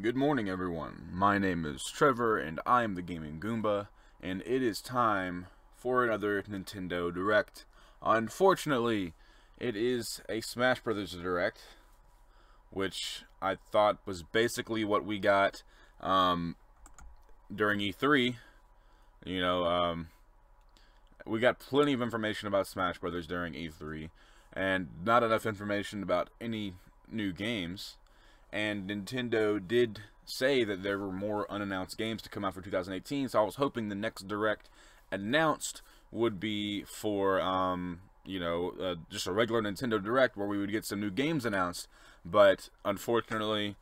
Good morning, everyone. My name is Trevor, and I am the Gaming Goomba, and it is time for another Nintendo Direct. Unfortunately, it is a Smash Brothers Direct, which I thought was basically what we got during E3. You know, we got plenty of information about Smash Brothers during E3, and not enough information about any new games. And Nintendo did say that there were more unannounced games to come out for 2018, so I was hoping the next Direct announced would be for, just a regular Nintendo Direct where we would get some new games announced. But unfortunately,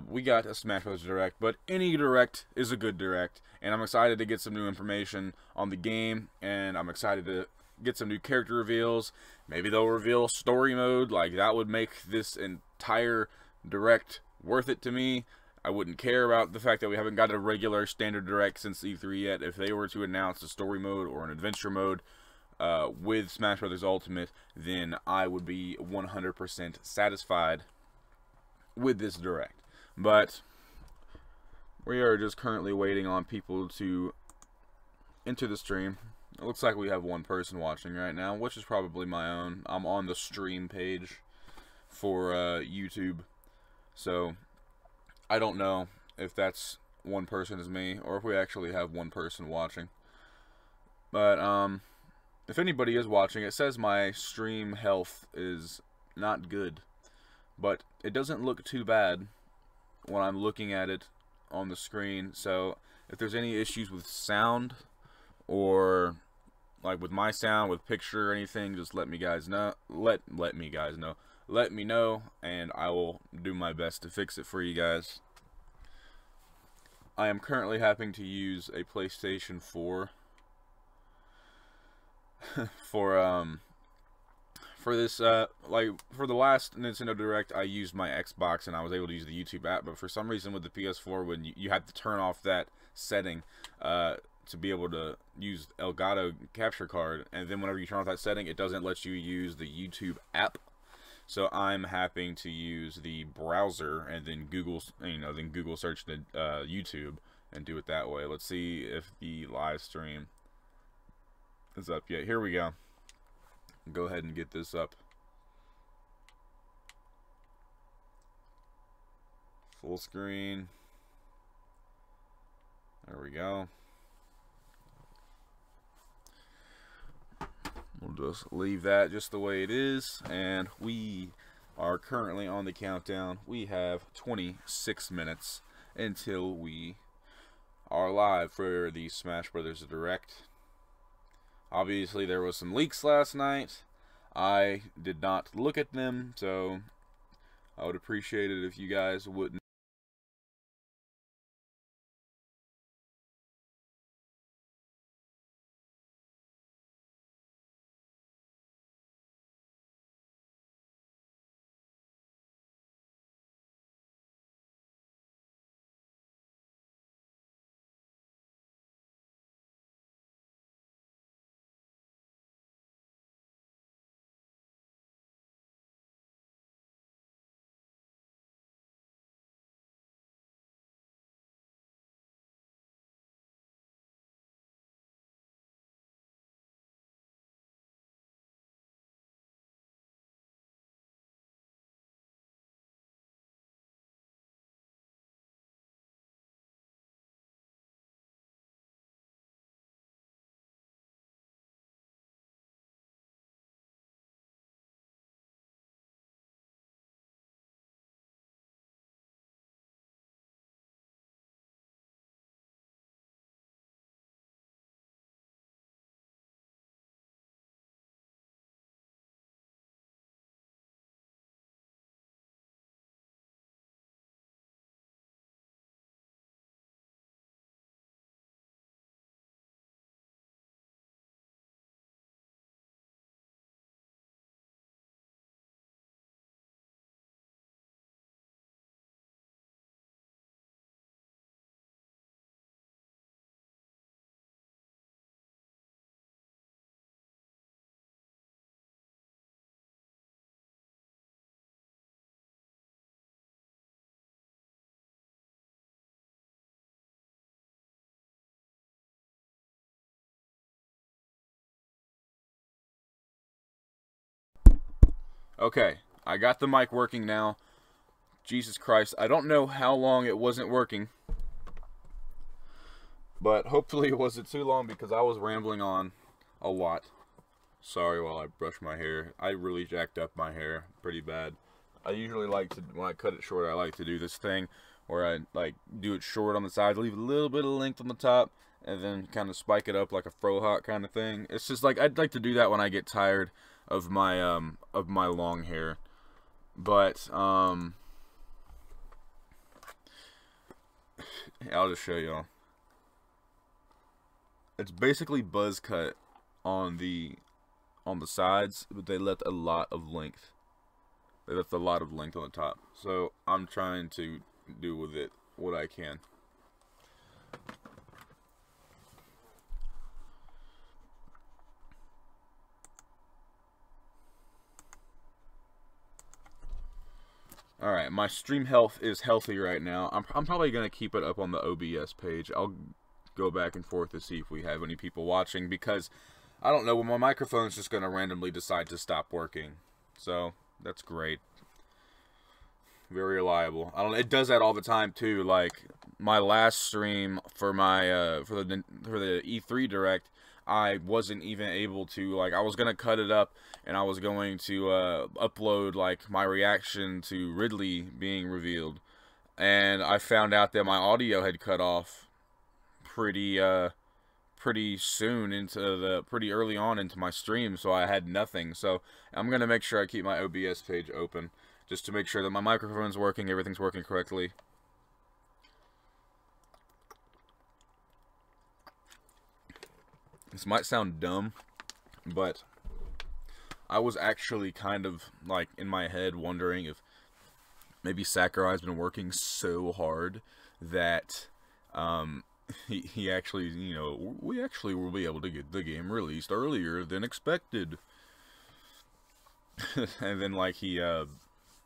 we got a Smash Bros. Direct, but any Direct is a good Direct, and I'm excited to get some new information on the game, and I'm excited to get some new character reveals. Maybe they'll reveal story mode. Like, that would make this entire Direct worth it to me. I wouldn't care about the fact that we haven't got a regular standard Direct since E3 yet. If they were to announce a story mode or an adventure mode with Smash Bros. Ultimate, then I would be 100% satisfied with this Direct. But we are just currently waiting on people to enter the stream. It looks like we have one person watching right now, which is probably my own. I'm on the stream page for YouTube. So, I don't know if that's one person is me, or if we actually have one person watching. But, if anybody is watching, it says my stream health is not good. But it doesn't look too bad when I'm looking at it on the screen. So, if there's any issues with sound, or like with my sound, with picture or anything, just let me guys know. Let me know, and I will do my best to fix it for you guys. I am currently having to use a PlayStation 4 for this for the last Nintendo Direct. I used my Xbox and I was able to use the YouTube app, but for some reason with the PS4, when you have to turn off that setting to be able to use Elgato capture card, and then whenever you turn off that setting, it doesn't let you use the YouTube app. So I'm having to use the browser and then Google search the YouTube and do it that way. Let's see if the live stream is up yet. Here we go. Go ahead and get this up. Full screen. There we go. We'll just leave that just the way it is, and we are currently on the countdown. We have 26 minutes until we are live for the Smash Brothers Direct. Obviously, there was some leaks last night. I did not look at them, so I would appreciate it if you guys wouldn't. Okay, I got the mic working now. Jesus Christ, I don't know how long it wasn't working, but hopefully it wasn't too long because I was rambling on a lot. Sorry while I brush my hair. I really jacked up my hair pretty bad. I usually like to, when I cut it short, I like to do this thing where I like do it short on the sides, leave a little bit of length on the top, and then kind of spike it up like a frohawk kind of thing. It's just like, I'd like to do that when I get tired of my long hair. But I'll just show y'all. It's basically buzz cut on the sides, but they left a lot of length. They left a lot of length on the top. So I'm trying to do with it what I can. Alright, my stream health is healthy right now. I'm probably going to keep it up on the OBS page. I'll go back and forth to see if we have any people watching, because I don't know, when my microphone's just going to randomly decide to stop working. So, that's great. Very reliable. It does that all the time too. Like my last stream for my for the E3 Direct, I wasn't even able to, like, I was gonna cut it up and I was going to upload like my reaction to Ridley being revealed, and I found out that my audio had cut off pretty soon pretty early on into my stream, so I had nothing. So I'm gonna make sure I keep my OBS page open, just to make sure that my microphone's working, everything's working correctly. This might sound dumb, but I was actually kind of, like, in my head wondering if maybe Sakurai's been working so hard that, he actually, you know, we actually will be able to get the game released earlier than expected. And then, like, he,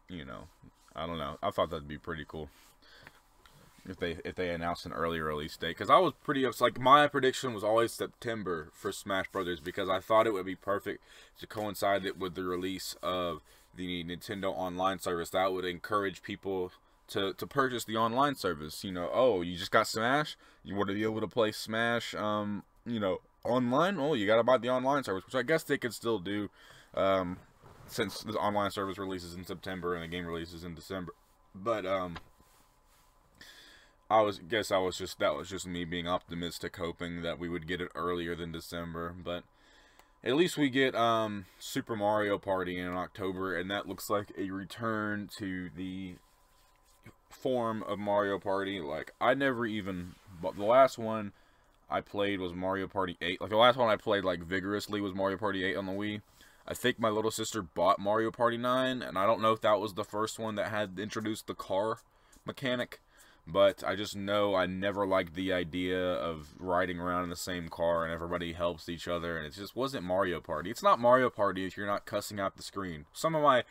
you know, I don't know. I thought that'd be pretty cool if they announced an early release date, because I was pretty upset. Like, my prediction was always September for Smash Brothers, because I thought it would be perfect to coincide it with the release of the Nintendo Online service. That would encourage people to purchase the online service. You know, oh, you just got Smash, you want to be able to play Smash, you know, online. Oh, you gotta buy the online service, which I guess they could still do. since the online service releases in September and the game releases in December. But that was just me being optimistic, hoping that we would get it earlier than December. But at least we get Super Mario Party in October, and that looks like a return to the form of Mario Party. Like, I never even, but the last one I played was Mario Party 8. Like, the last one I played, like, vigorously was Mario Party 8 on the Wii. I think my little sister bought Mario Party 9, and I don't know if that was the first one that had introduced the car mechanic, but I just know I never liked the idea of riding around in the same car and everybody helps each other, and it just wasn't Mario Party. It's not Mario Party if you're not cussing out the screen. Some of my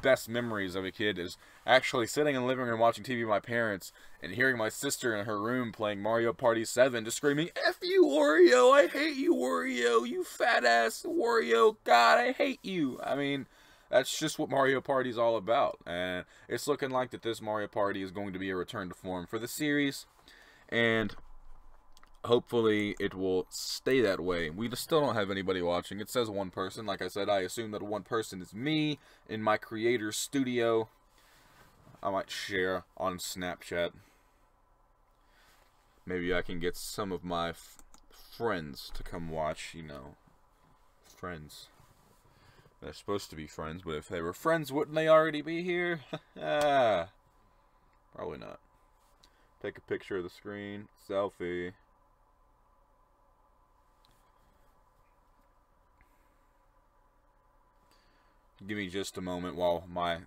best memories of a kid is actually sitting in the living room watching TV with my parents and hearing my sister in her room playing Mario Party 7 just screaming, "F you, Wario! I hate you, Wario! You fat ass Wario! God, I hate you!" I mean, that's just what Mario Party is all about, and it's looking like that this Mario Party is going to be a return to form for the series, and hopefully it will stay that way. We just still don't have anybody watching. It says one person. Like I said, I assume that one person is me in my creator's studio. I might share on Snapchat. Maybe I can get some of my friends to come watch, you know. Friends. They're supposed to be friends, but if they were friends, wouldn't they already be here? Probably not. Take a picture of the screen. Selfie. Give me just a moment while my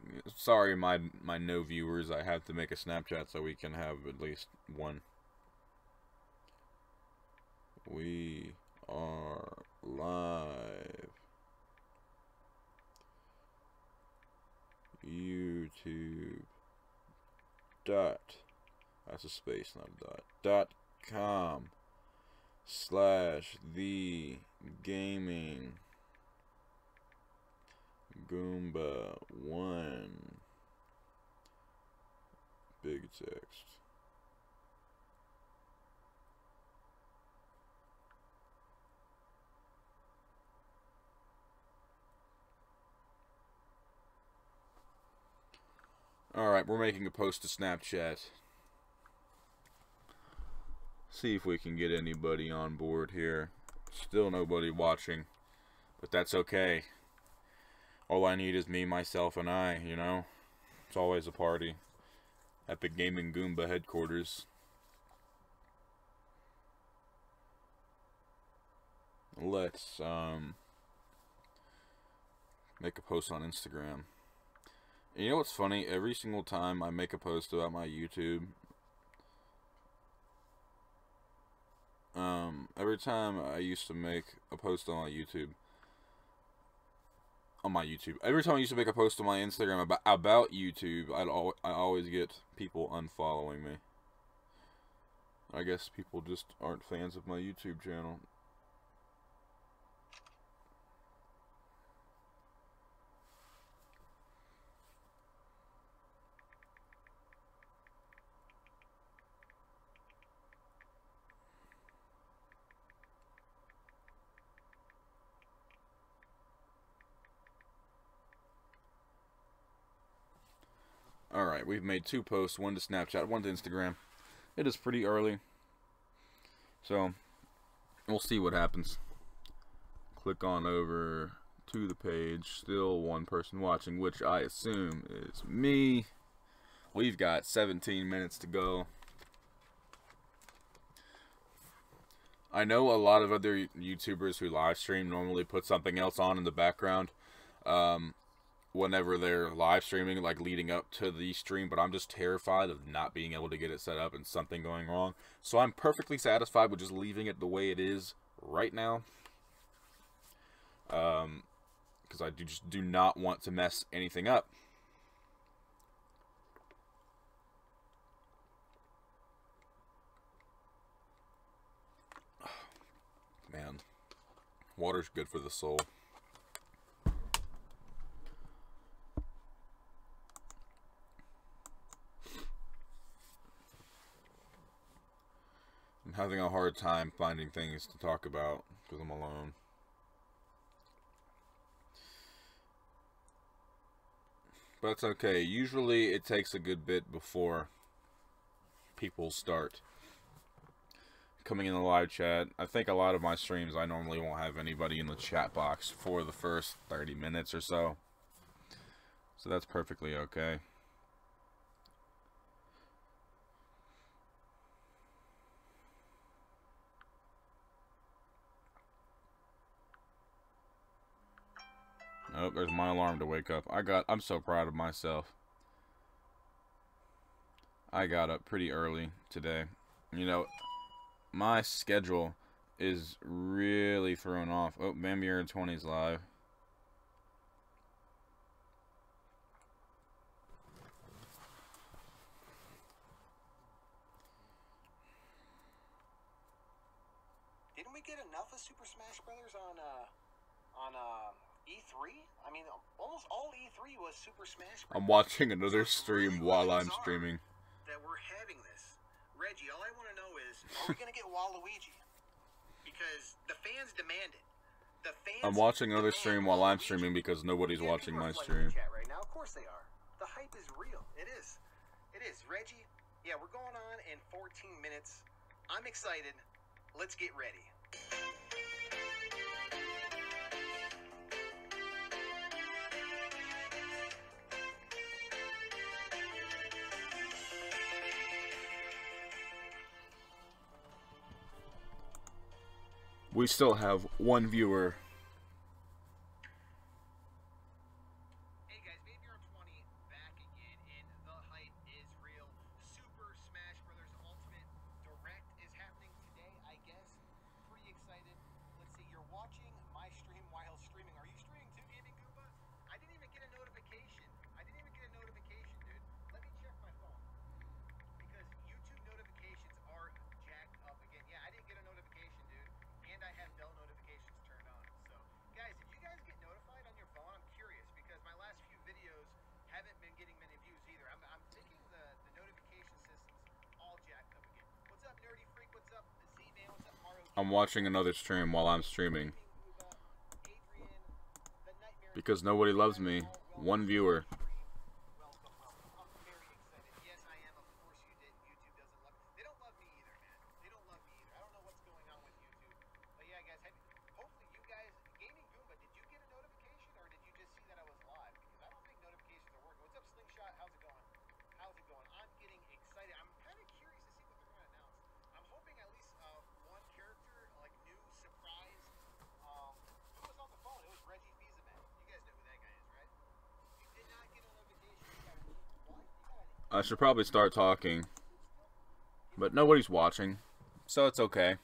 no viewers, I have to make a Snapchat so we can have at least one. We are live. YouTube dot, that's a space, not a dot, .com / the gaming Goomba 1 big text. Alright, we're making a post to Snapchat. See if we can get anybody on board here. Still nobody watching, but that's okay. All I need is me, myself, and I, you know? It's always a party. Epic Gaming Goomba headquarters. Let's, make a post on Instagram. And you know what's funny? Every single time I make a post about my YouTube, every time I used to make a post on my YouTube, every time I used to make a post on my Instagram about YouTube, I always get people unfollowing me. I guess people just aren't fans of my YouTube channel. Alright, we've made 2 posts, one to Snapchat, one to Instagram. It is pretty early, so we'll see what happens. Click on over to the page. Still one person watching, which I assume is me. We've got 17 minutes to go. I know a lot of other YouTubers who live stream normally put something else on in the background whenever they're live streaming, like leading up to the stream, but I'm just terrified of not being able to get it set up and something going wrong. So I'm perfectly satisfied with just leaving it the way it is right now. Because I just do not want to mess anything up. Man, water's good for the soul. I'm having a hard time finding things to talk about because I'm alone. But it's okay. Usually it takes a good bit before people start coming in the live chat. I think a lot of my streams, I normally won't have anybody in the chat box for the first 30 minutes or so. So that's perfectly okay. Oh, there's my alarm to wake up. I'm so proud of myself. I got up pretty early today. You know, my schedule is really thrown off. Oh, Bambier 20's live. Didn't we get enough of Super Smash Brothers on E3? I mean, almost all E3 was Super Smash Brothers. I'm watching another stream while I'm streaming. That we're having this. Reggie, all I want to know is, are we going to get Waluigi? Because the fans demand it. The fans I'm watching another stream while I'm streaming because nobody's watching my stream. Chat right now. Of course they are. The hype is real. It is. It is. Reggie, yeah, we're going on in 14 minutes. I'm excited. Let's get ready. We still have one viewer. Hey guys, Babier20 back again, and the hype is real. Super Smash Brothers Ultimate Direct is happening today, I guess. Pretty excited. Let's see, you're watching my stream while streaming. Are you streaming too, Gaming Goomba? I didn't even get a notification. Dude. Let me check my phone. Because YouTube notifications are jacked up again. Yeah, I didn't get a notification, dude. And I have bell notifications turned on. So, guys, did you guys get notified on your phone? I'm curious because my last few videos haven't been getting many views either. I'm thinking the notification system's all jacked up again. What's up, Nerdy Freak? What's up, Z-Man? What's up, Mario? I'm watching another stream while I'm streaming. Because nobody loves me. One viewer. I should probably start talking, but nobody's watching, so it's okay.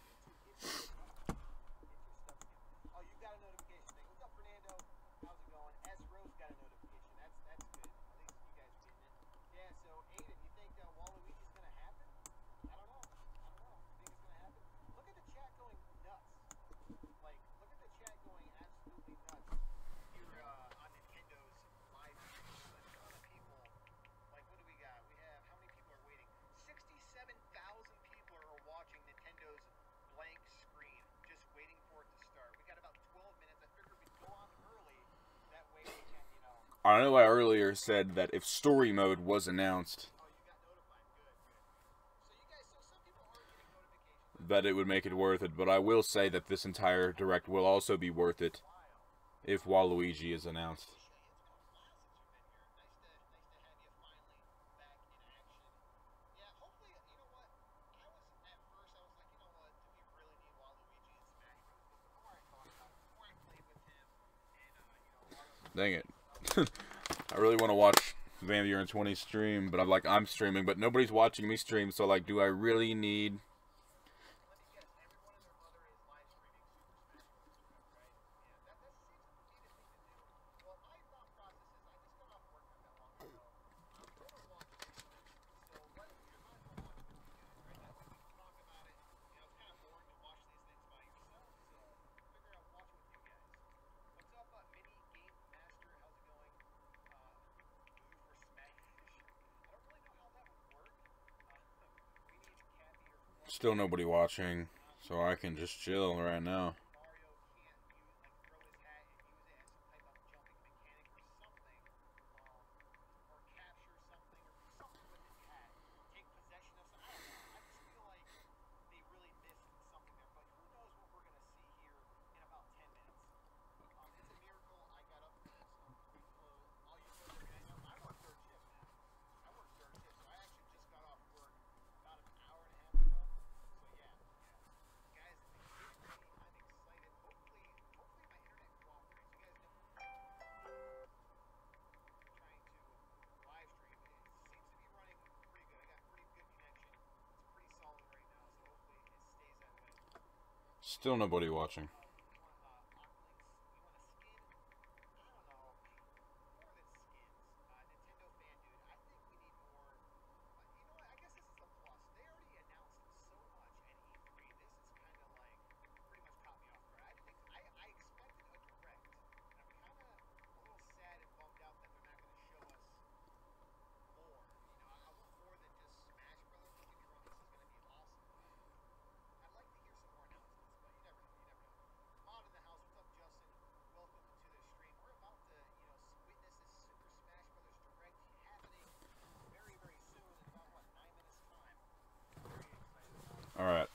I know I earlier said that if story mode was announced, that it would make it worth it, but I will say that this entire direct will also be worth it if Waluigi is announced. Dang it. I really want to watch Bambier20 stream, but I'm streaming, but nobody's watching me stream, so like, do I really need... Still nobody watching, so I can just chill right now. Still nobody watching. All right.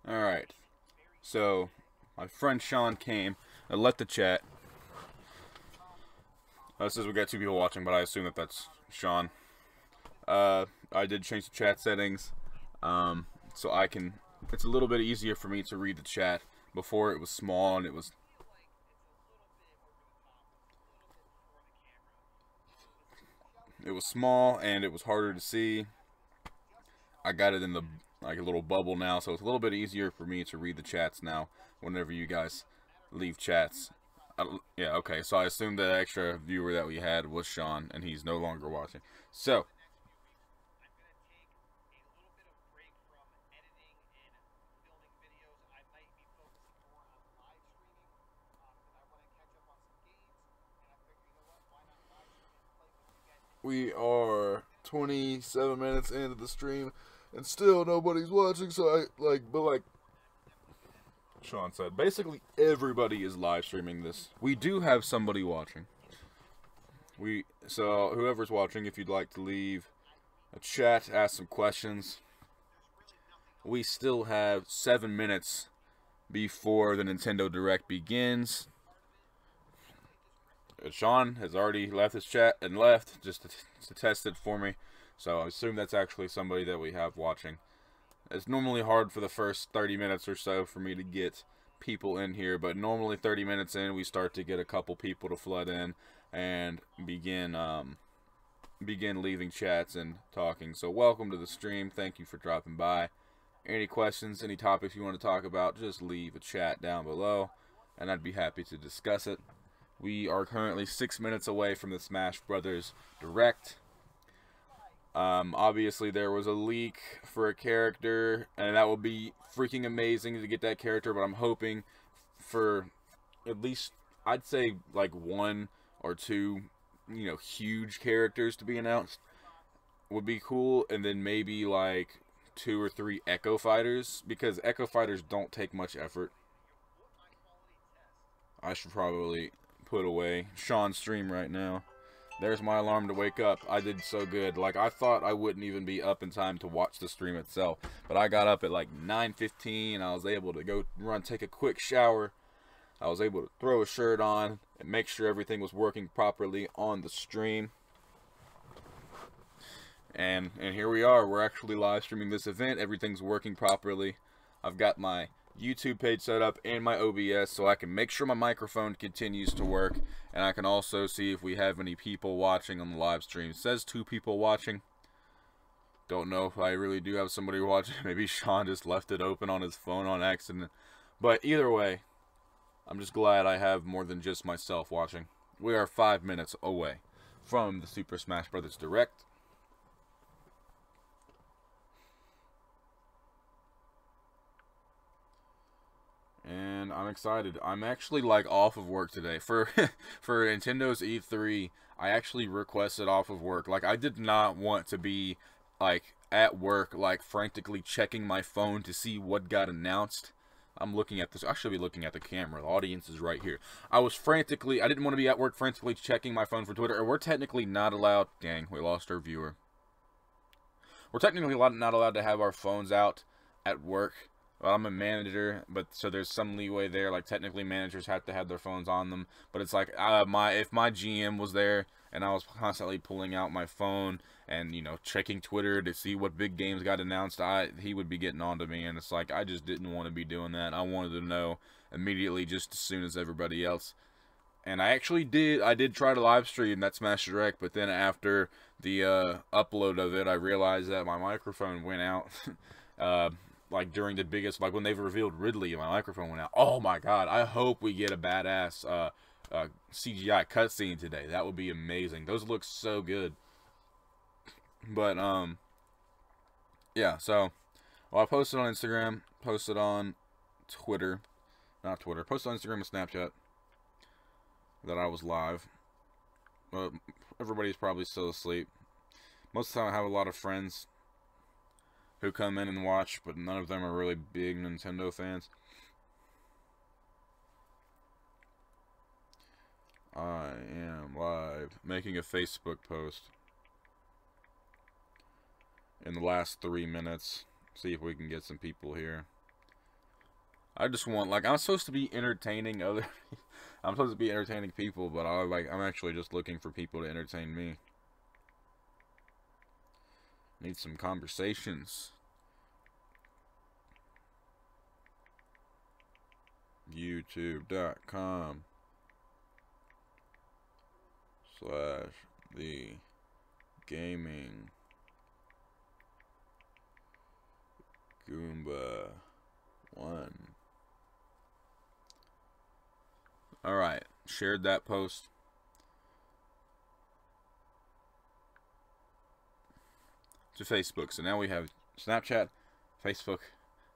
Alright, so my friend Sean came and left the chat. It says we got 2 people watching, but I assume that that's Sean. I did change the chat settings, so I can, it's a little bit easier for me to read the chat. Before it was small and it was small and it was harder to see. I got it in the like a little bubble now, so it's a little bit easier for me to read the chats now whenever you guys leave chats. Yeah, okay, so I assumed the extra viewer that we had was Sean, and he's no longer watching. So, we are 27 minutes into the stream, and still nobody's watching, so but Sean said, basically everybody is live streaming this. We do have somebody watching. So whoever's watching, if you'd like to leave a chat, ask some questions. We still have 7 minutes before the Nintendo Direct begins. Sean has already left his chat and left just to test it for me. So I assume that's actually somebody that we have watching. It's normally hard for the first 30 minutes or so for me to get people in here, but normally 30 minutes in we start to get a couple people to flood in and begin leaving chats and talking. So welcome to the stream. Thank you for dropping by. Any questions, any topics you want to talk about, just leave a chat down below and I'd be happy to discuss it. We are currently 6 minutes away from the Smash Brothers Direct. Obviously there was a leak for a character, and that will be freaking amazing to get that character, but I'm hoping for at least, I'd say, like 1 or 2, you know, huge characters to be announced would be cool, and then maybe like 2 or 3 Echo Fighters, because Echo Fighters don't take much effort. I should probably put away Sean's stream right now. There's my alarm to wake up. I did so good. Like, I thought I wouldn't even be up in time to watch the stream itself. But I got up at like 9:15. I was able to go take a quick shower. I was able to throw a shirt on and make sure everything was working properly on the stream. And here we are. We're actually live streaming this event. Everything's working properly. I've got my YouTube page set up and my OBS so I can make sure my microphone continues to work, and I can also see if we have any people watching on the live stream. It says 2 people watching. Don't know if I really do have somebody watching. Maybe Sean just left it open on his phone on accident. But either way, I'm just glad I have more than just myself watching. We are 5 minutes away from the Super Smash Bros. Direct. And I'm excited. I'm actually like off of work today. For Nintendo's E3, I actually requested off of work. Like, I did not want to be like at work, like frantically checking my phone to see what got announced. I'm looking at this. I should be looking at the camera. The audience is right here. I didn't want to be at work frantically checking my phone for Twitter. We're technically not allowed. Dang, we lost our viewer. We're technically not allowed to have our phones out at work. Well, I'm a manager, but so there's some leeway there. Like, technically managers have to have their phones on them, but it's like if my GM was there and I was constantly pulling out my phone and, you know, checking Twitter to see what big games got announced, he would be getting on to me, and it's like I just didn't want to be doing that. I wanted to know immediately, just as soon as everybody else. And I did try to live stream that Smash Direct, but then after the upload of it, I realized that my microphone went out. Like during the biggest, like when they've revealed Ridley, my microphone went out. Oh my god, I hope we get a badass CGI cutscene today. That would be amazing. Those look so good. But yeah, so I posted on Instagram, posted on Twitter, posted on Instagram and Snapchat that I was live. But everybody's probably still asleep. Most of the time I have a lot of friends who come in and watch, but none of them are really big Nintendo fans. I am live making a Facebook post in the last 3 minutes. See if we can get some people here. I just want, like, I'm supposed to be entertaining I'm supposed to be entertaining people, but I'm actually just looking for people to entertain me. Need some conversations. YouTube.com/TheGaming Goomba 1. Alright, shared that post. To Facebook. So now we have Snapchat, Facebook,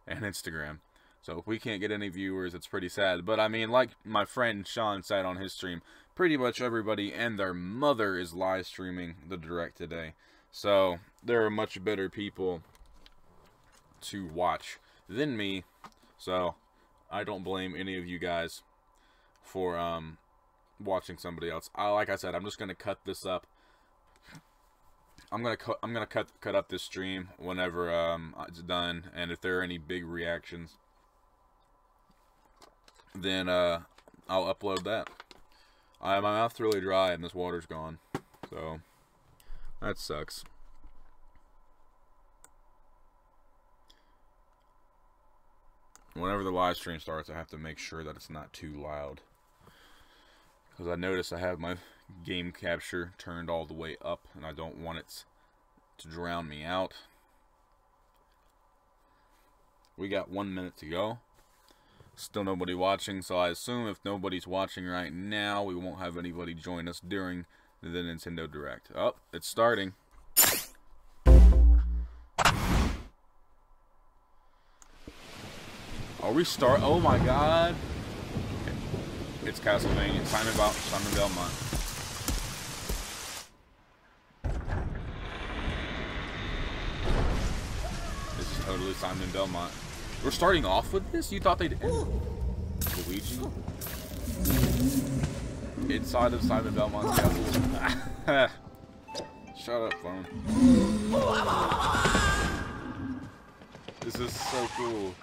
and Instagram. So if we can't get any viewers, it's pretty sad. But I mean, like my friend Sean said on his stream, pretty much everybody and their mother is live streaming the Direct today. So there are much better people to watch than me. So I don't blame any of you guys for watching somebody else. Like I said, I'm just gonna cut this up. I'm gonna cut up this stream whenever it's done, and if there are any big reactions, then I'll upload that. My mouth's really dry and this water's gone, so that sucks. Whenever the live stream starts, I have to make sure that it's not too loud, because I notice I have my game capture turned all the way up and I don't want it to drown me out. We got 1 minute to go. Still nobody watching, so I assume if nobody's watching right now, we won't have anybody join us during the Nintendo Direct. Oh, it's starting. Are we start? Oh my god. Okay. It's Castlevania. Simon Belmont. This is totally Simon Belmont. We're starting off with this? You thought they'd end Luigi? inside of Simon Belmont's castle. Shut up, phone. This is so cool.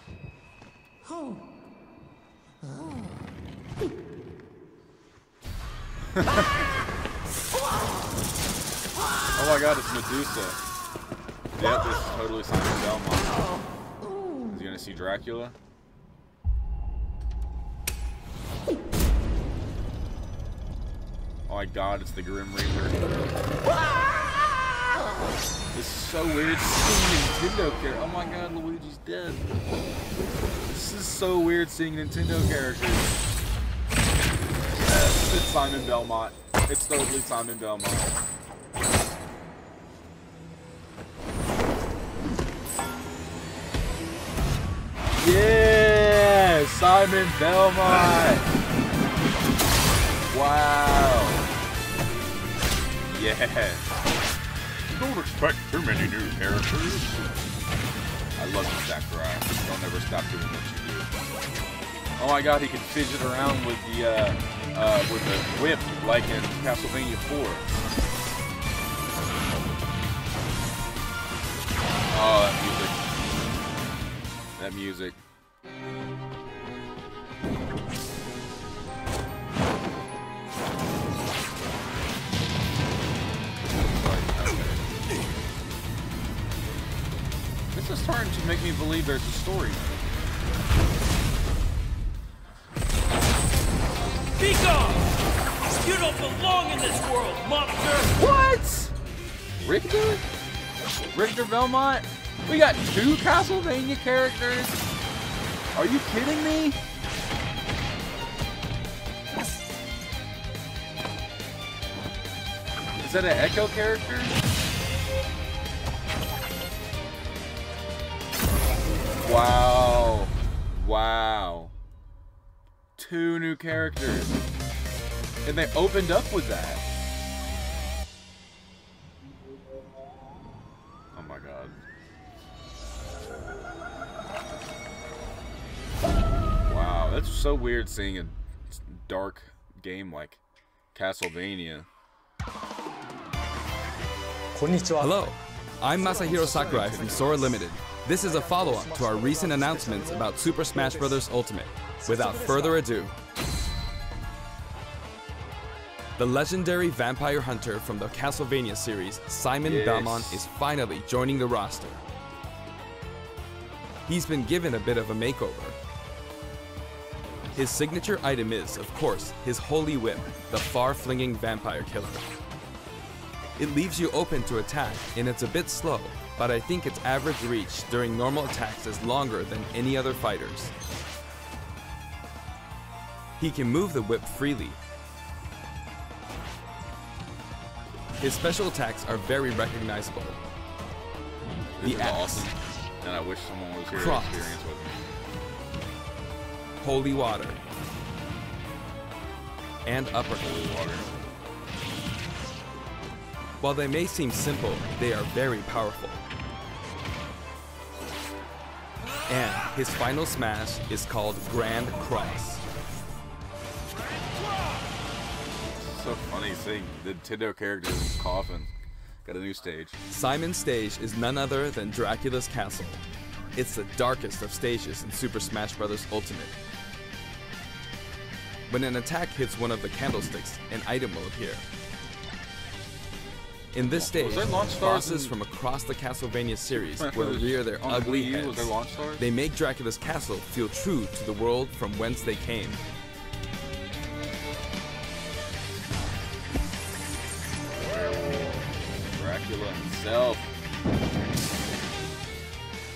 Oh my god, it's Medusa. Yep, this is totally Simon Belmont. Is he gonna see Dracula? Oh my god, it's the Grim Reaper. This is so weird seeing Nintendo characters. Oh my god, Luigi's dead. This is so weird seeing Nintendo characters. Yes, it's Simon Belmont. It's totally Simon Belmont. Yeah, Simon Belmont. Wow. Yeah. Don't expect too many new characters. I love you, Sakurai. Don't ever stop doing what you do. Oh my god, he can fidget around with the whip like in Castlevania 4. Oh, that music. This is starting to make me believe there's a story. Be gone! You don't belong in this world, monster! What? Richter? Richter Belmont? We got 2 Castlevania characters? Are you kidding me? Is that an Echo character? Wow. Wow. 2 new characters. And they opened up with that. Oh my god. Wow, that's so weird seeing a dark game like Castlevania. Hello, I'm Masahiro Sakurai from Sora Limited. This is a follow-up to our recent announcements about Super Smash Bros. Ultimate. Without further ado, the legendary vampire hunter from the Castlevania series, Simon Belmont, is finally joining the roster. He's been given a bit of a makeover. His signature item is, of course, his Holy Whip, the far-flinging vampire killer. It leaves you open to attack, and it's a bit slow, but I think its average reach during normal attacks is longer than any other fighter's. He can move the whip freely. His special attacks are very recognizable. This The is axe, awesome. And I wish someone was here to Cross. experience with me. holy water, and uppercut. Holy water. While they may seem simple, they are very powerful. And his final smash is called Grand Cross. So funny seeing the Nintendo characters in coffin. Got a new stage. Simon's stage is none other than Dracula's castle. It's the darkest of stages in Super Smash Bros. Ultimate. When an attack hits one of the candlesticks, an item will appear. In this stage, there launch stars bosses in- from across the Castlevania series For will the- rear their on the ugly Wii U, was there heads. launch stars? They make Dracula's castle feel true to the world from whence they came. Dracula himself.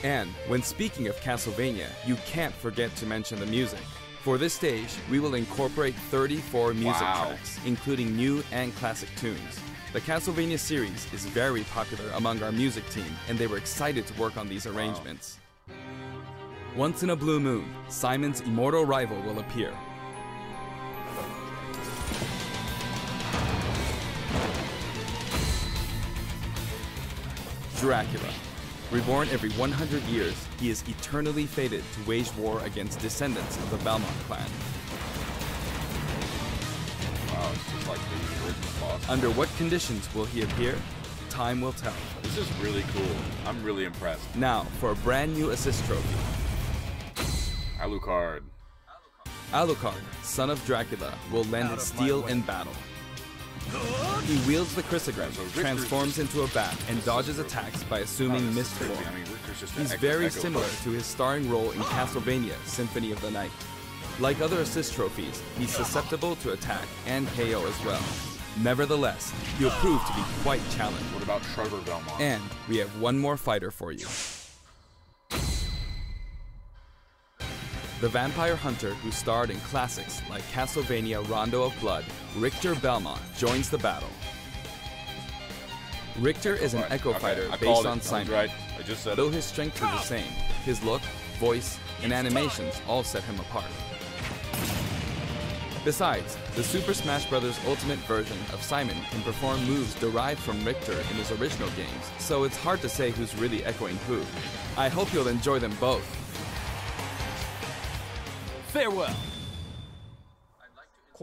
And when speaking of Castlevania, you can't forget to mention the music. For this stage, we will incorporate 34 music Wow. tracks, including new and classic tunes. The Castlevania series is very popular among our music team, and they were excited to work on these arrangements. Once in a blue moon, Simon's immortal rival will appear. Dracula. Reborn every 100 years, he is eternally fated to wage war against descendants of the Belmont clan. Wow. boss, just like the original boss. Under what conditions will he appear? Time will tell. This is really cool. I'm really impressed. Now, for a brand new assist trophy. Alucard. Alucard, son of Dracula, will lend his steel in battle. He wields the Chrysogram, transforms into a bat, and dodges attacks by assuming mist form. I mean, Richter's just He's an very echo similar fighter. to his starring role in Castlevania Symphony of the Night. Like other assist trophies, he's susceptible to attack and KO as well. Nevertheless, he'll prove to be quite challenging. What about Trevor Belmont? And we have one more fighter for you. The vampire hunter who starred in classics like Castlevania Rondo of Blood, Richter Belmont, joins the battle. Richter is an Echo Fighter I based called on it. I was Simon. right. I just said Though it. his strengths are the same, his look, voice, and animations all set him apart. Besides, the Super Smash Bros. Ultimate version of Simon can perform moves derived from Richter in his original games, so it's hard to say who's really echoing who. I hope you'll enjoy them both. Farewell.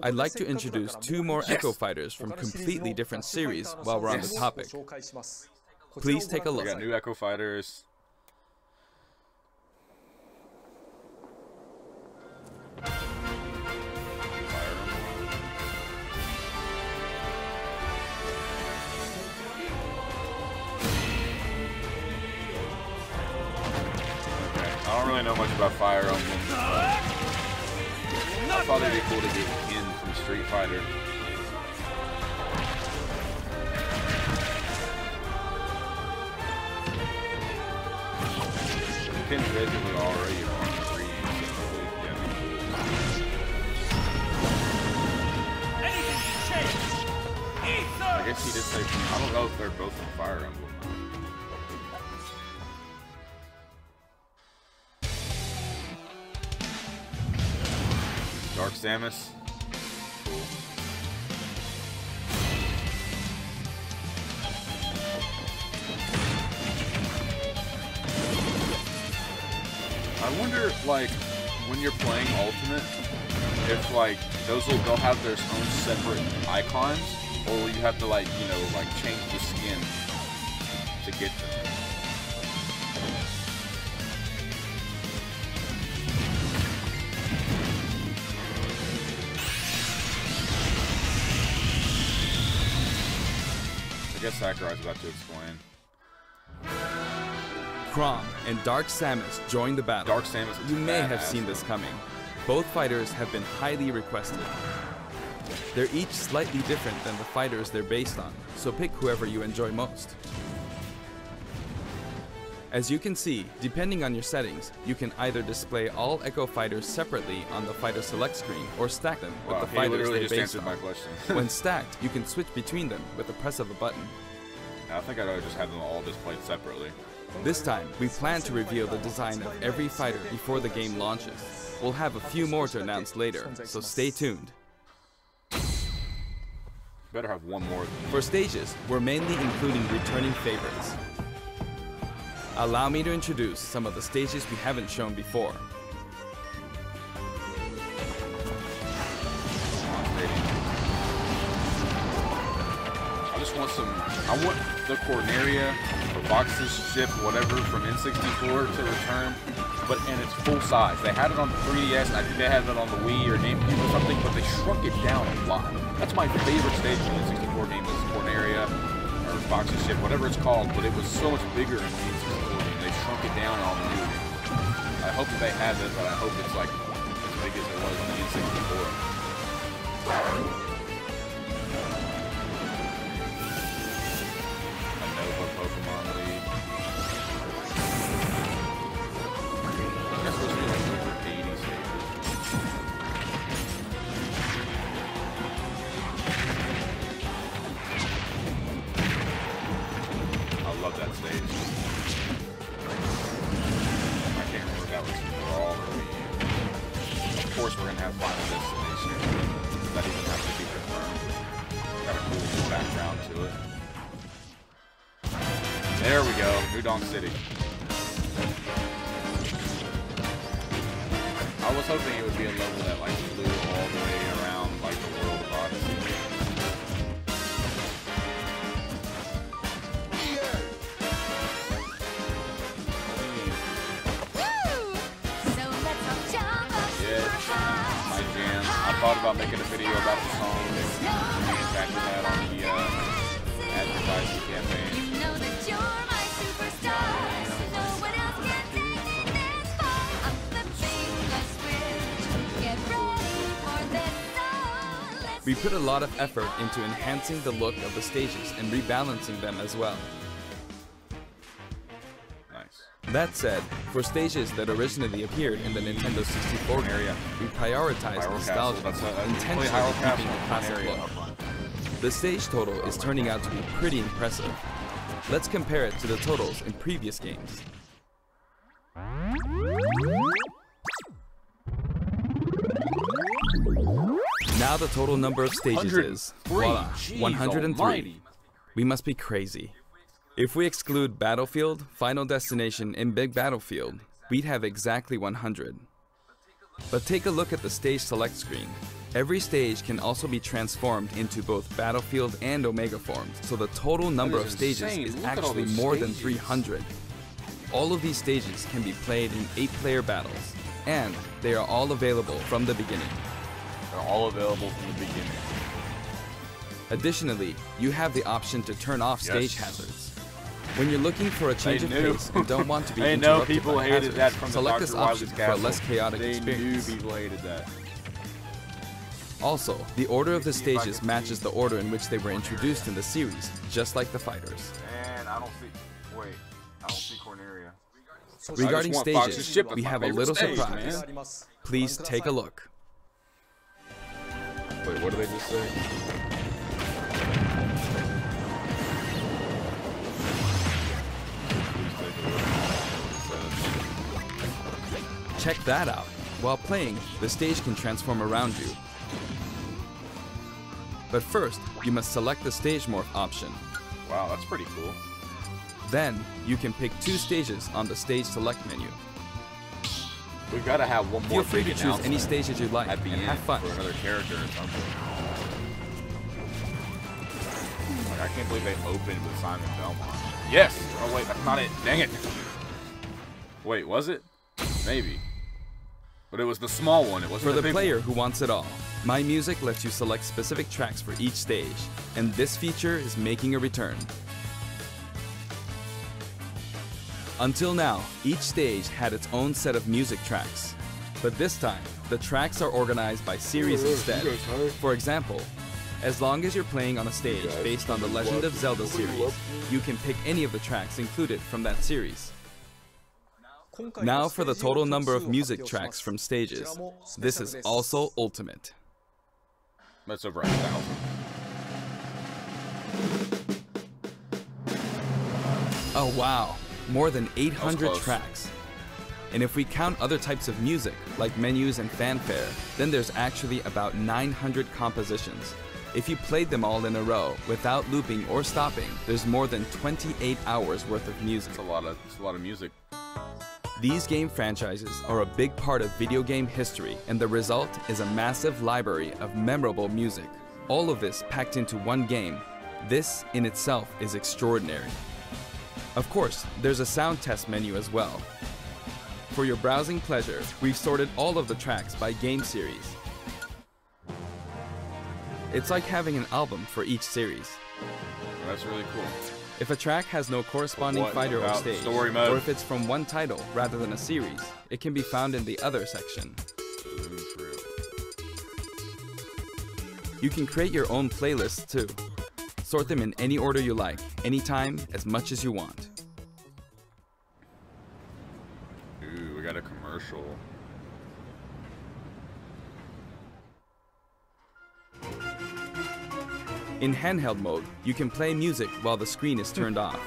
I'd like to introduce two more Echo Fighters from completely different series while we're on the topic. Please take a We look. got new Echo Fighters. Okay, I don't really know much about Fire Emblem. I thought it'd be cool to get Ken from Street Fighter. Ken's basically already on the green, so yeah. Anything can change. I guess he did say, I don't know if they're both on Fire Emblem. Dark Samus. Cool. I wonder, like, when you're playing Ultimate, if, like, they'll have their own separate icons, or will you have to, like, you know, like, change the skin to get them? I guess Sakurai's about to explain. Chrom and Dark Samus join the battle. Dark Samus is You may have badass. seen this coming. Both fighters have been highly requested. They're each slightly different than the fighters they're based on, so pick whoever you enjoy most. As you can see, depending on your settings, you can either display all Echo Fighters separately on the Fighter Select screen or stack them with Wow, the he fighters literally they're just based answered on. my question. When stacked, you can switch between them with the press of a button. I think I'd rather just have them all displayed separately. This time, we plan to reveal the design of every fighter before the game launches. We'll have a few more to announce later, so stay tuned. Better have one more. For stages, we're mainly including returning favorites. Allow me to introduce some of the stages we haven't shown before. I just want some. I want the Corneria, the Vox's ship, whatever, from N64 to return, but in its full size. They had it on the 3DS, and I think they had it on the Wii or GameCube or something, but they shrunk it down a lot. That's my favorite stage from the N64 game was Corneria, or Vox's ship, whatever it's called, but it was so much bigger in the N64 game. They shrunk it down on the new game. I hope that they have it, but I hope it's like as big as it was on the N64. Pokemon League. I guess those are like over 80 stages. I love that stage. I can't remember if that was Brawl or Wii. Of course, we're gonna have Final Destination. Does that even have to be confirmed? Got a cool background to it. There we go, Udon City. I was hoping it would be a level that like flew all the way around like the world of Odyssey. thought about making a video about the song and manufacturing that on the advertising campaign. We put a lot of effort into enhancing the look of the stages and rebalancing them as well. Nice. That said, for stages that originally appeared in the Nintendo 64 area, we prioritized nostalgia, intentionally keeping the classic look. The stage total is turning out to be pretty impressive. Let's compare it to the totals in previous games. Now the total number of stages is, voila, 103. We must be crazy. If we exclude Battlefield, Final Destination, and Big Battlefield, we'd have exactly 100. But take a look at the stage select screen. Every stage can also be transformed into both Battlefield and Omega forms, so the total number of stages is actually more than 300. All of these stages can be played in 8-player battles, and they are all available from the beginning. They're all available from the beginning. Additionally, you have the option to turn off stage hazards. When you're looking for a change of pace and don't want to be interrupted by hazards, select this option for a less chaotic experience. People hated that. Also, the order of the stages matches the order in which they were introduced in the series, just like the fighters. And I don't see. Wait, I don't see Corneria. Regarding stages, we have a little stage, surprise. man. Please take a look. Wait, what did they just say? Check that out. While playing, the stage can transform around you. But first, you must select the stage morph option. Wow, that's pretty cool. Then, you can pick 2 stages on the stage select menu. We've got to have one more. Feel free to choose any stages you like at the and end have fun. for another character or something. Like, I can't believe they opened with Simon Belmont. Yes! Oh wait, that's not it. Dang it. Wait, was it? Maybe. But it was the small one. It wasn't For the big player one. who wants it all, My Music lets you select specific tracks for each stage, and this feature is making a return. Until now, each stage had its own set of music tracks. But this time, the tracks are organized by series instead. For example, as long as you're playing on a stage based on the Legend of Zelda series, you can pick any of the tracks included from that series. Now for the total number of music tracks from stages. This is also ultimate. That's over 1,000. Oh wow, more than 800 close. tracks. And if we count other types of music, like menus and fanfare, then there's actually about 900 compositions. If you played them all in a row, without looping or stopping, there's more than 28 hours worth of music. It's a lot of music. These game franchises are a big part of video game history, and the result is a massive library of memorable music. All of this packed into one game. This in itself is extraordinary. Of course, there's a sound test menu as well. For your browsing pleasure, we've sorted all of the tracks by game series. It's like having an album for each series. That's really cool. If a track has no corresponding fighter or about stage, story mode? or if it's from one title rather than a series, it can be found in the Other section. You can create your own playlists too. Sort them in any order you like, anytime, as much as you want. Ooh, we got a commercial. In handheld mode, you can play music while the screen is turned off.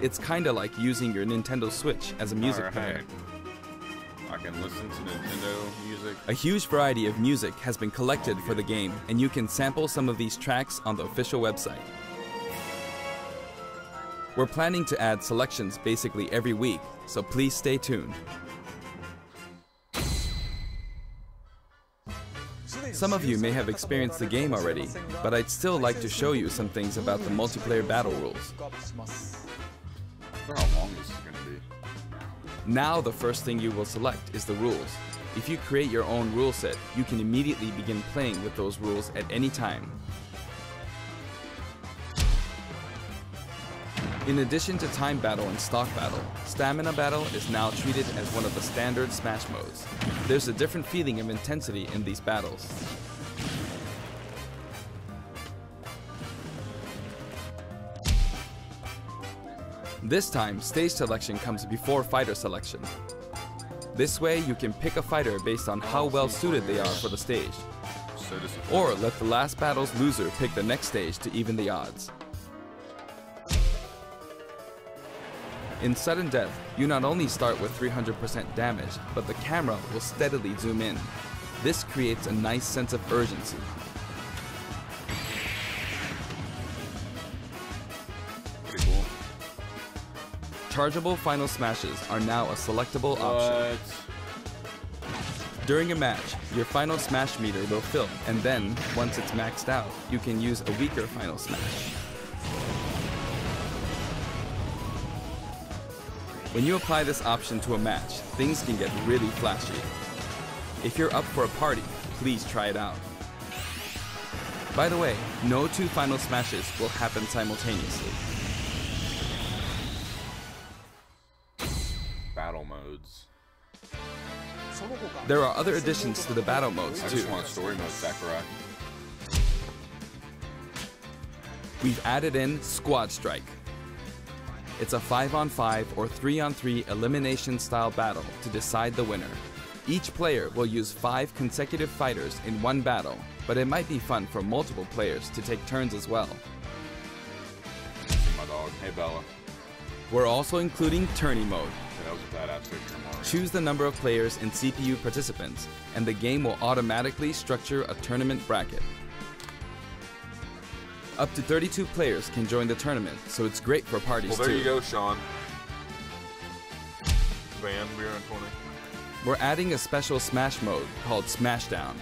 It's kinda like using your Nintendo Switch as a music player. I can listen to Nintendo music. A huge variety of music has been collected for the game, and you can sample some of these tracks on the official website. We're planning to add selections basically every week, so please stay tuned. Some of you may have experienced the game already, but I'd still like to show you some things about the multiplayer battle rules. I wonder how long this is going to be. Now the first thing you will select is the rules. If you create your own rule set, you can immediately begin playing with those rules at any time. In addition to time battle and stock battle, stamina battle is now treated as one of the standard Smash modes. There's a different feeling of intensity in these battles. This time, stage selection comes before fighter selection. This way, you can pick a fighter based on how well suited they are for the stage. Or let the last battle's loser pick the next stage to even the odds. In sudden death, you not only start with 300% damage, but the camera will steadily zoom in. This creates a nice sense of urgency. Pretty cool. Chargeable final smashes are now a selectable option. During a match, your final smash meter will fill, and then, once it's maxed out, you can use a weaker final smash. When you apply this option to a match, things can get really flashy. If you're up for a party, please try it out. By the way, no two final smashes will happen simultaneously. Battle modes. There are other additions to the battle modes I too. just want story mode, Sakurai. We've added in Squad Strike. It's a 5-on-5 or 3-on-3 elimination style battle to decide the winner. Each player will use 5 consecutive fighters in one battle, but it might be fun for multiple players to take turns as well. My dog. Hey, Bella. We're also including Tourney mode. Yeah, that was a badass picture, Mario. Choose the number of players and CPU participants, and the game will automatically structure a tournament bracket. Up to 32 players can join the tournament, so it's great for parties Well, there too. you go, Sean. Van, we're on 20. We're adding a special Smash mode called Smashdown.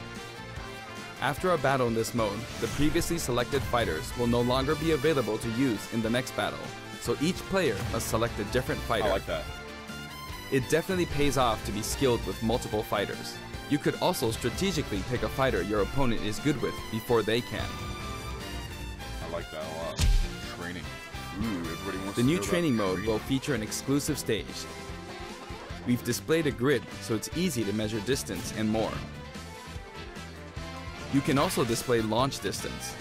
After a battle in this mode, the previously selected fighters will no longer be available to use in the next battle, so each player must select a different fighter. I like that. It definitely pays off to be skilled with multiple fighters. You could also strategically pick a fighter your opponent is good with before they can. I like that a lot. Training. Ooh, everybody wants The to new know about training mode training. will feature an exclusive stage. We've displayed a grid so it's easy to measure distance and more. You can also display launch distance.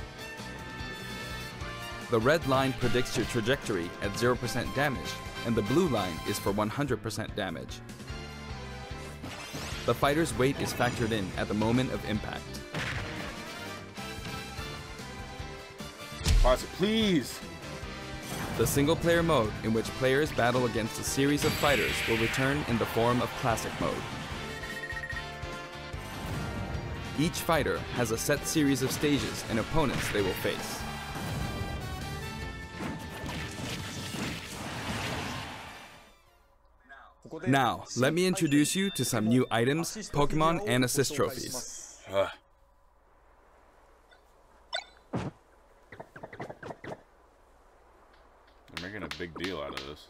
The red line predicts your trajectory at 0% damage, and the blue line is for 100% damage. The fighter's weight is factored in at the moment of impact. Classic, please! The single-player mode, in which players battle against a series of fighters, will return in the form of Classic mode. Each fighter has a set series of stages and opponents they will face. Now, let me introduce you to some new items, Pokemon, and assist trophies. Ugh. They're making a big deal out of this.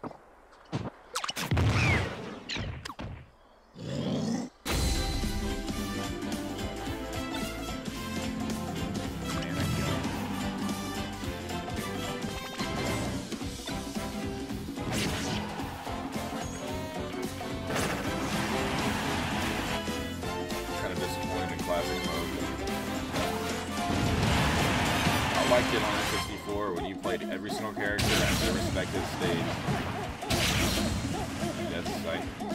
Kind of disappointed in classic mode. I liked it on N64 when you played every single character at their respective stage. That's like cool.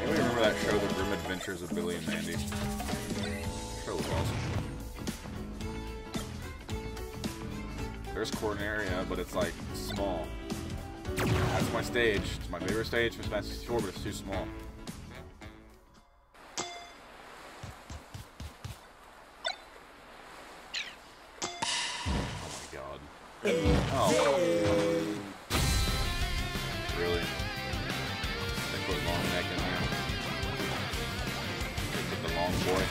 Anybody remember that show, The Grim Adventures of Billy and Mandy? That show was awesome. There's Corneria, but it's like small. That's my stage. It's my favorite stage for Smash 64, but it's too small. Oh my god. Oh. Really? They put long neck in there. They put the long boy.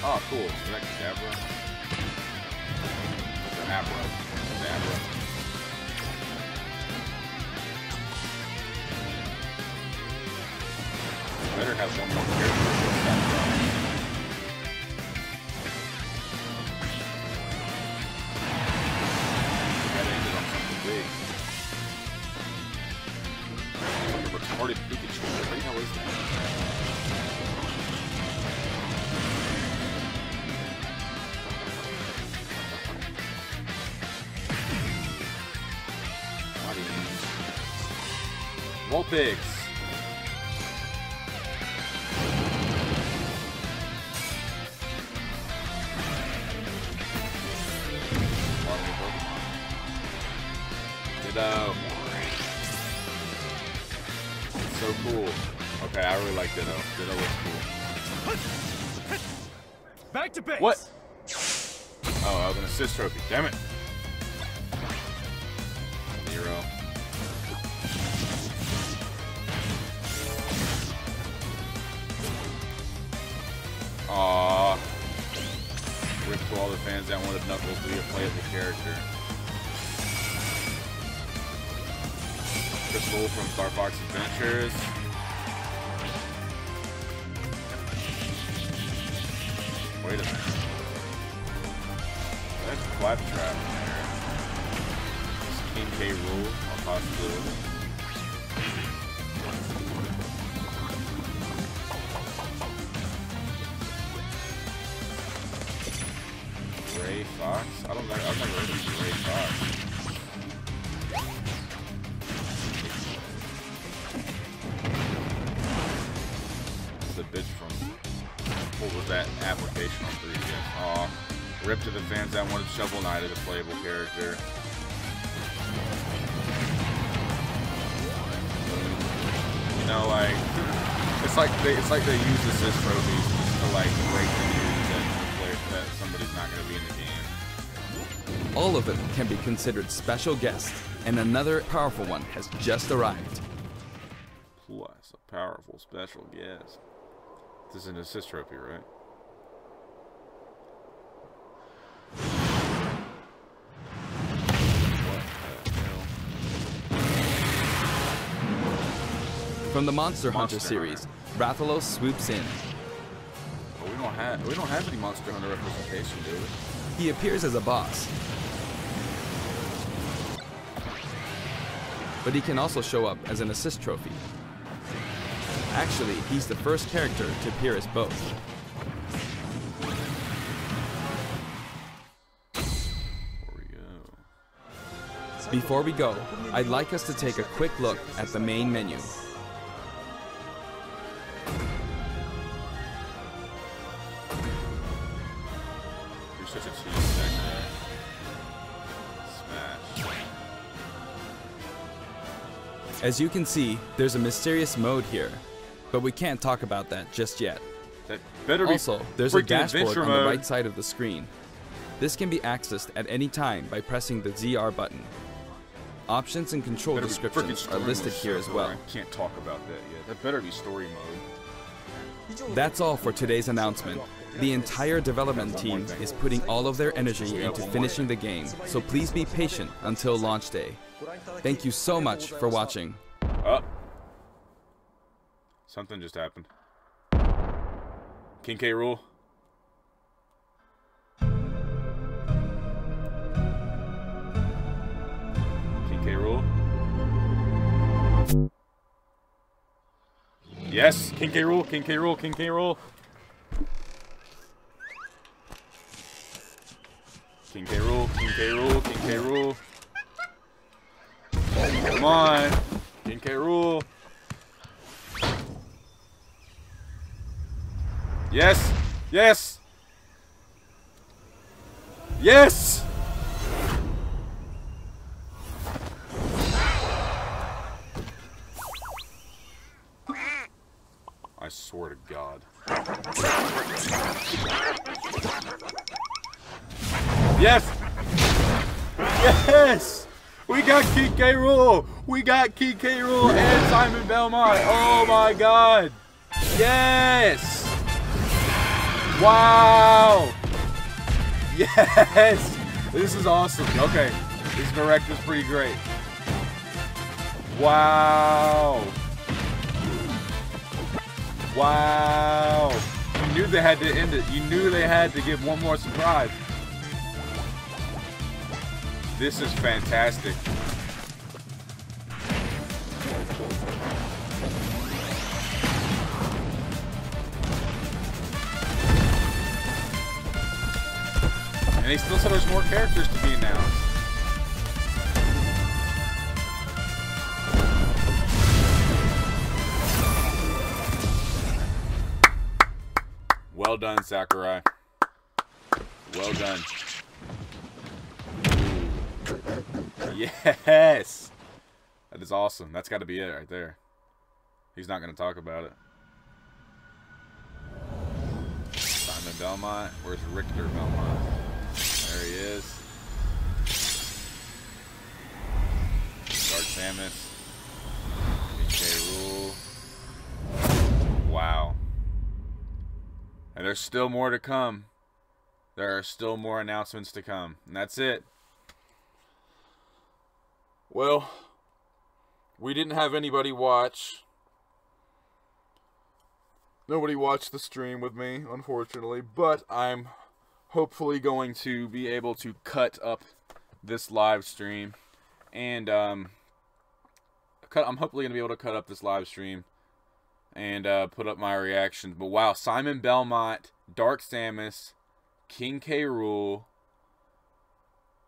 Oh, cool. Is that Kadabra? It's Abra. Kadabra. Better have one more character. That ended on something big. Like a retarded Pikachu. What the hell is that? Vulpix! Ditto! It's so cool. Okay, I really like Ditto. Ditto looks cool. Back to base. What? Oh, I was an assist trophy. Damn it! 0. Aww. Rip to all the fans that wanted Knuckles to be a playable character. Crystal from Star Fox Adventures. Wait a minute. That's Claptrap in there. King K. Rool, a possibility. Ray Fox? I don't know. I've never heard of Ray Fox. The bitch from what was that application on 3DS? Aw. Rip to the fans that wanted Shovel Knight as a playable character. You know, like it's like they use assist trophies just to like break the news that somebody's not going to be in the game. All of them can be considered special guests, and another powerful one has just arrived. Plus, a powerful special guest. This is an assist trophy, right? What the hell? From the Monster Hunter series, Rathalos swoops in. But we don't have any Monster Hunter representation, do we? He appears as a boss, but he can also show up as an assist trophy. Actually, he's the first character to appear as both. Before we go, I'd like us to take a quick look at the main menu. You're such a cheese stack there. Smash. As you can see, there's a mysterious mode here, but we can't talk about that just yet. That better be Also, there's a freaking dashboard adventure on the mode. right side of the screen. This can be accessed at any time by pressing the ZR button. Options and control Better be freaking descriptions are story listed mode, here as so well. I can't talk about that yet. That better be story mode. That's all for today's announcement. The entire development team is putting all of their energy into finishing the game, so please be patient until launch day. Thank you so much for watching. Something just happened. King K. Rool. King K. Rool. Yes! King K. Rool, King K. Rool, King K. Rool. King K. Rool, King K. Rool, King K. Rool. Come on! King K. Rool. Yes! Yes! Yes! I swear to God. Yes! Yes! We got King K. Rool! We got King K. Rool and Simon Belmont! Oh my God! Yes! Wow! Yes! This is awesome. Okay. This direct is pretty great. Wow! Wow! You knew they had to end it. You knew they had to give one more surprise. This is fantastic. And they still said there's more characters to be announced. Well done, Sakurai. Well done. Yes! That is awesome. That's got to be it right there. He's not going to talk about it. Simon Belmont. Where's Richter Belmont? There he is. Dark Samus. PK Rule. Wow. And there's still more to come. There are still more announcements to come. And that's it. Well, we didn't have anybody watch. Nobody watched the stream with me, unfortunately. But I'm hopefully going to be able to cut up this live stream. And I'm hopefully going to be able to cut up this live stream and put up my reactions. But wow, Simon Belmont, Dark Samus, King K. Rool,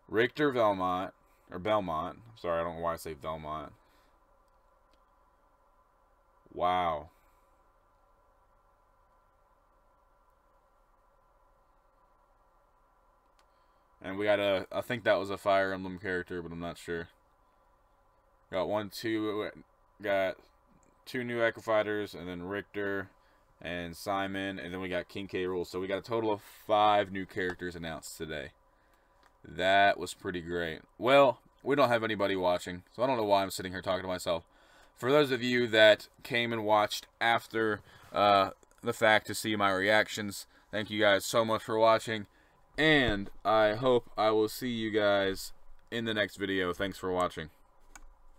Richter Belmont, or Belmont. Sorry, I don't know why I say Belmont. Wow. And we got I think that was a Fire Emblem character, but I'm not sure. Got two new Echo Fighters, and then Richter and Simon, and then we got King K. Rool. So we got a total of 5 new characters announced today. That was pretty great. Well, we don't have anybody watching, so I don't know why I'm sitting here talking to myself. For those of you that came and watched after the fact to see my reactions, thank you guys so much for watching. And I hope I will see you guys in the next video. Thanks for watching.